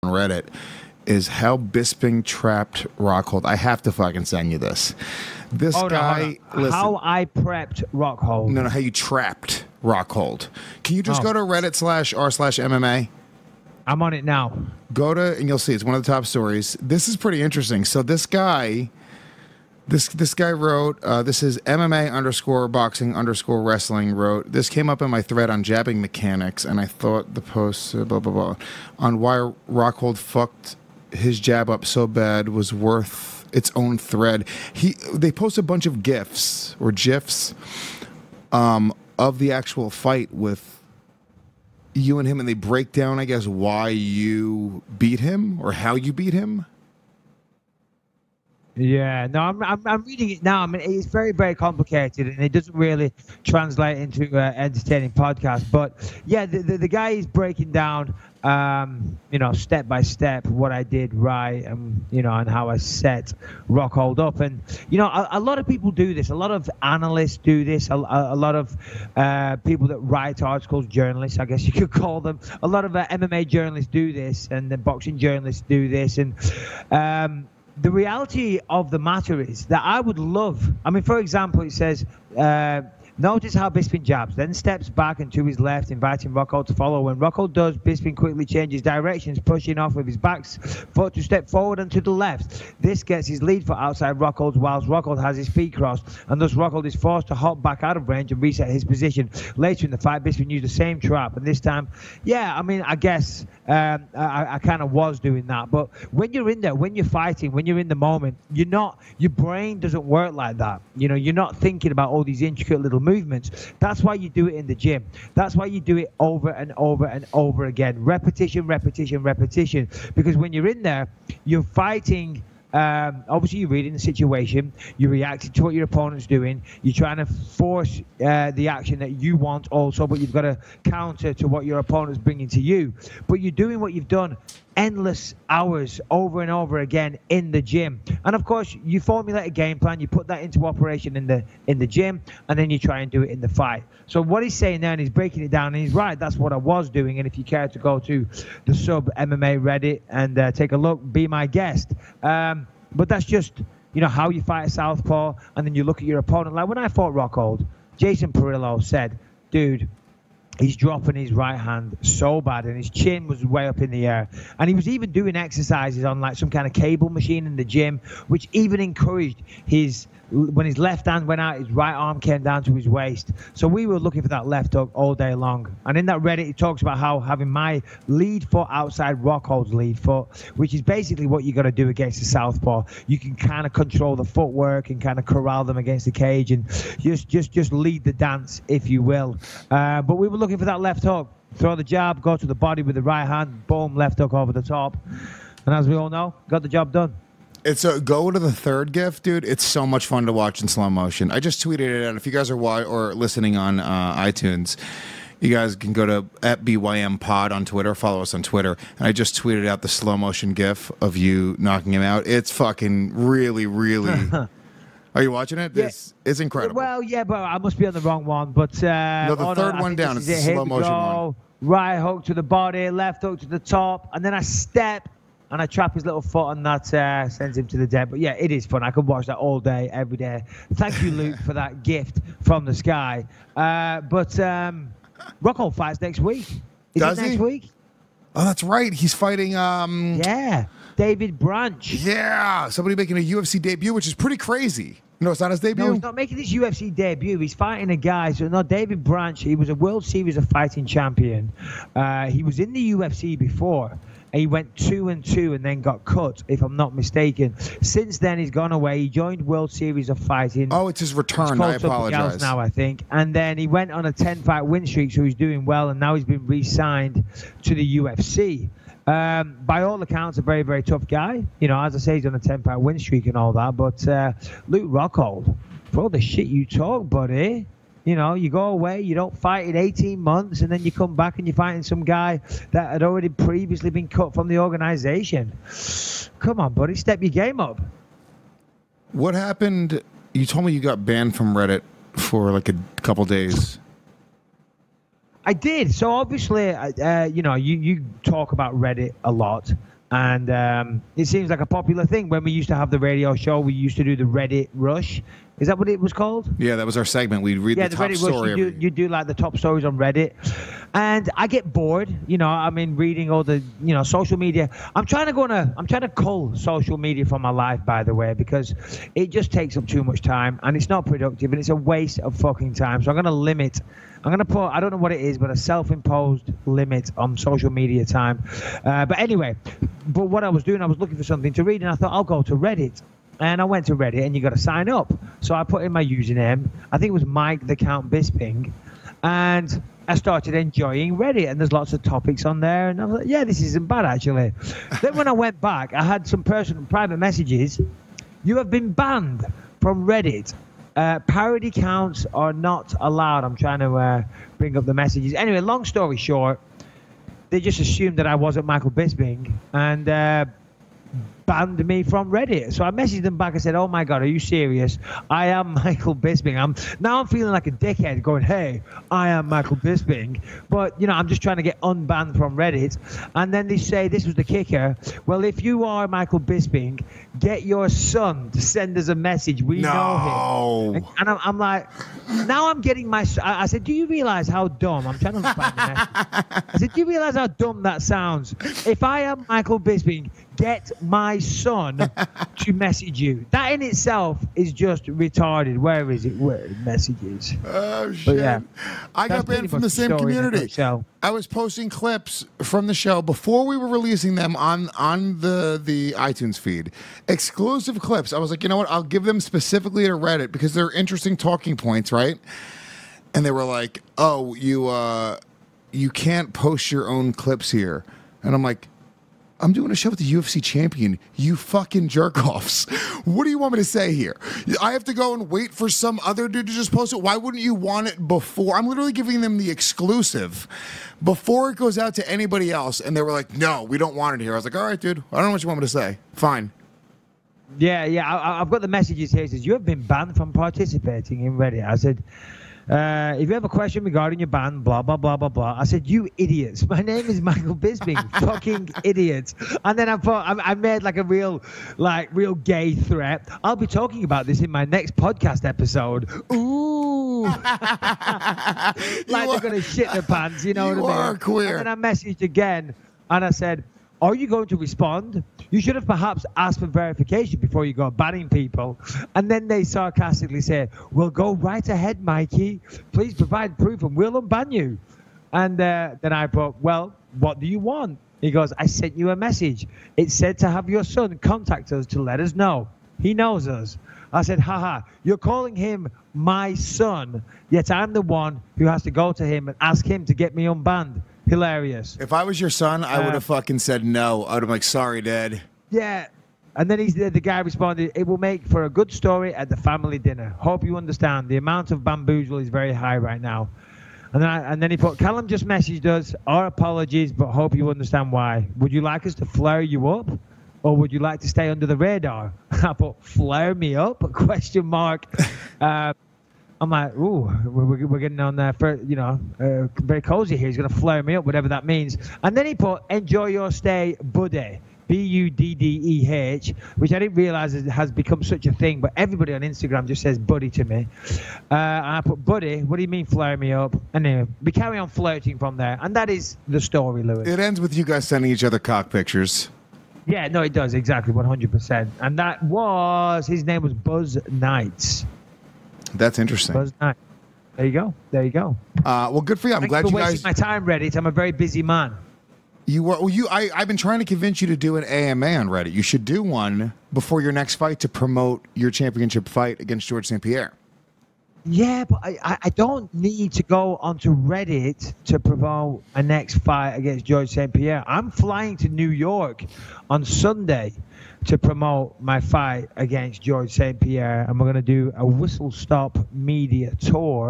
Reddit is how Bisping trapped Rockhold. I have to fucking send you this. This guy, listen. How I prepped Rockhold. No, how you trapped Rockhold. Can you just go to Reddit/r/MMA? I'm on it now. Go to, and you'll see it's one of the top stories. This is pretty interesting. So this guy, this guy wrote, this is MMA_boxing_wrestling wrote, this came up in my thread on jabbing mechanics, and I thought the post, blah, blah, blah, on why Rockhold fucked his jab up so bad was worth its own thread. They post a bunch of GIFs or GIFs of the actual fight with you and him, and they break down, I guess, why you beat him or how you beat him. Yeah, no, I'm reading it now. I mean, it's very, very complicated, and it doesn't really translate into entertaining podcast. But yeah, the guy is breaking down, you know, step by step what I did right, and you know, and how I set Rockhold up. And you know, a lot of people do this. A lot of analysts do this. A lot of people that write articles, journalists, I guess you could call them. A lot of MMA journalists do this, and the boxing journalists do this, and the reality of the matter is that I would love, I mean, for example, it says, notice how Bisping jabs, then steps back and to his left, inviting Rockhold to follow. When Rockhold does, Bisping quickly changes directions, pushing off with his back foot to step forward and to the left. This gets his lead foot outside Rockhold's, whilst Rockhold has his feet crossed, and thus Rockhold is forced to hop back out of range and reset his position. Later in the fight, Bisping used the same trap, and this time, yeah, I mean, I guess I kind of was doing that. But when you're in there, when you're fighting, when you're in the moment, you're not, your brain doesn't work like that. You know, you're not thinking about all these intricate little movements. That's why you do it in the gym. That's why you do it over and over and over again. Repetition, repetition, repetition. Because when you're in there, you're fighting. Obviously, you're reading the situation, you're reacting to what your opponent's doing, you're trying to force the action that you want also, but you've got to counter to what your opponent's bringing to you. But you're doing what you've done endless hours over and over again in the gym. And of course, you formulate a game plan, you put that into operation in the gym, and then you try and do it in the fight. So what he's saying there, and he's breaking it down, and he's right, that's what I was doing. And if you care to go to the sub MMA Reddit and take a look, be my guest. But that's just, you know, how you fight a southpaw, and then you look at your opponent. Like when I fought Rockhold, Jason Perillo said, dude, he's dropping his right hand so bad, and his chin was way up in the air. And he was even doing exercises on like some kind of cable machine in the gym, which even encouraged his, when his left hand went out, his right arm came down to his waist. So we were looking for that left hook all day long. And in that Reddit, it talks about how having my lead foot outside Rockhold's lead foot, which is basically what you got to do against a southpaw. You can kind of control the footwork and kind of corral them against the cage and just lead the dance, if you will. But we were looking for that left hook. Throw the jab, go to the body with the right hand, boom, left hook over the top. And as we all know, got the job done. It's go to the third GIF, dude. It's so much fun to watch in slow motion. I just tweeted it out. If you guys are listening on iTunes, you guys can go to @BYM on Twitter, follow us on Twitter, and I just tweeted out the slow motion GIF of you knocking him out. It's fucking really, really. Are you watching it? Yeah. It's incredible. Well, yeah, but I must be on the wrong one. But no, the third one down is the slow motion one. Right hook to the body, left hook to the top, and then I step. And I trap his little foot, and that sends him to the dead. But yeah, it is fun. I could watch that all day, every day. Thank you, Luke, for that gift from the sky. But Rockhold fights next week. Does he? Next week? Oh, that's right. He's fighting. Yeah, David Branch. Yeah, somebody making a UFC debut, which is pretty crazy. No, it's not his debut. No, he's not making his UFC debut. He's fighting a guy. So no, David Branch. He was a World Series of Fighting champion. He was in the UFC before. He went 2-2 and then got cut, if I'm not mistaken. Since then, he's gone away. He joined World Series of Fighting. Oh, it's his return. I apologize. Now, I think. And then he went on a 10-fight win streak, so he's doing well. And now he's been re-signed to the UFC. By all accounts, a very, very tough guy. You know, as I say, he's on a 10-fight win streak and all that. But Luke Rockhold, for all the shit you talk, buddy. You know, you go away, you don't fight in 18 months, and then you come back and you're fighting some guy that had already previously been cut from the organization. Come on, buddy, step your game up. What happened? You told me you got banned from Reddit for like a couple days. I did. So obviously, you know, you talk about Reddit a lot. And it seems like a popular thing. When we used to have the radio show, we used to do the Reddit Rush. Is that what it was called? Yeah, that was our segment. We'd read the top Reddit story. Rush, you do like the top stories on Reddit. And I get bored, reading all the, social media. I'm trying to cull social media from my life, by the way, because it just takes up too much time and it's not productive and it's a waste of fucking time. So I'm going to put, I don't know what it is, but a self-imposed limit on social media time. But anyway, what I was doing, I was looking for something to read and I thought I'll go to Reddit. And I went to Reddit and you got to sign up. So I put in my username. I think it was Mike the Count Bisping. And I started enjoying Reddit. And there's lots of topics on there. And I was like, yeah, this isn't bad, actually. Then when I went back, I had some personal private messages. You have been banned from Reddit. Parody counts are not allowed. I'm trying to bring up the messages. Anyway, long story short, they just assumed that I wasn't Michael Bisping. And banned me from Reddit. So I messaged them back. I said, oh my God, are you serious? I am Michael Bisping. I'm feeling like a dickhead going, hey, I am Michael Bisping. But, I'm just trying to get unbanned from Reddit. And then they say, this was the kicker. Well, if you are Michael Bisping, get your son to send us a message. We know him. And I'm like, now I'm getting I said, do you realize how dumb? I'm trying to find the message. I said, do you realize how dumb that sounds? If I am Michael Bisping, get my son to message you. That in itself is just retarded. Where is it? Where messages? Oh shit! Yeah, I got banned from the same community. I was posting clips from the show before we were releasing them on the iTunes feed. Exclusive clips. I was like, you know what? I'll give them specifically to Reddit because they're interesting talking points, right? And they were like, oh, you can't post your own clips here. And I'm like, I'm doing a show with the UFC champion, you fucking jerk-offs. What do you want me to say here? I have to go and wait for some other dude to just post it? Why wouldn't you want it before? I'm literally giving them the exclusive before it goes out to anybody else. And they were like, no, we don't want it here. I was like, all right, dude, I don't know what you want me to say. Fine. Yeah, I've got the messages here. It says, you have been banned from participating in Reddit. I said, if you have a question regarding your ban, blah, blah, blah, blah, blah. I said, you idiots. My name is Michael Bisping. Fucking idiots. And then I made like a real gay threat. I'll be talking about this in my next podcast episode. Ooh. Like they're going to shit their pants, you know what I mean? You are queer. And then I messaged again and I said, are you going to respond? You should have perhaps asked for verification before you go banning people. And then they sarcastically say, well, go right ahead, Mikey. Please provide proof and we'll unban you. And then I put, well, what do you want? He goes, I sent you a message. It said to have your son contact us to let us know. He knows us. I said, haha, you're calling him my son, yet I'm the one who has to go to him and ask him to get me unbanned. Hilarious. If I was your son, I would have fucking said no. I would have been like, sorry, Dad. Yeah. And then the guy responded, it will make for a good story at the family dinner. Hope you understand. The amount of bamboozle is very high right now. And then he put, Callum just messaged us. Our apologies, but hope you understand why. Would you like us to flare you up? Or would you like to stay under the radar? I put, flare me up? Question mark. I'm like, ooh, we're getting on there for, very cozy here. He's going to flare me up, whatever that means. And then he put, enjoy your stay, buddy. Buddeh, which I didn't realize has become such a thing, but everybody on Instagram just says buddy to me. And I put, buddy, what do you mean flare me up? And anyway, we carry on flirting from there. And that is the story, Lewis. It ends with you guys sending each other cock pictures. Yeah, no, it does. Exactly, 100%. And that was, his name was Buzz Knights. That's interesting. Buzz Knights. There you go. There you go. Well, good for you. I'm glad you guys. Wasting my time, Reddit. I'm a very busy man. You were. Well, I've been trying to convince you to do an AMA on Reddit. You should do one before your next fight to promote your championship fight against George St. Pierre. Yeah, but I don't need to go onto Reddit to promote a next fight against George St. Pierre. I'm flying to New York on Sunday to promote my fight against George St. Pierre, and we're going to do a whistle-stop media tour.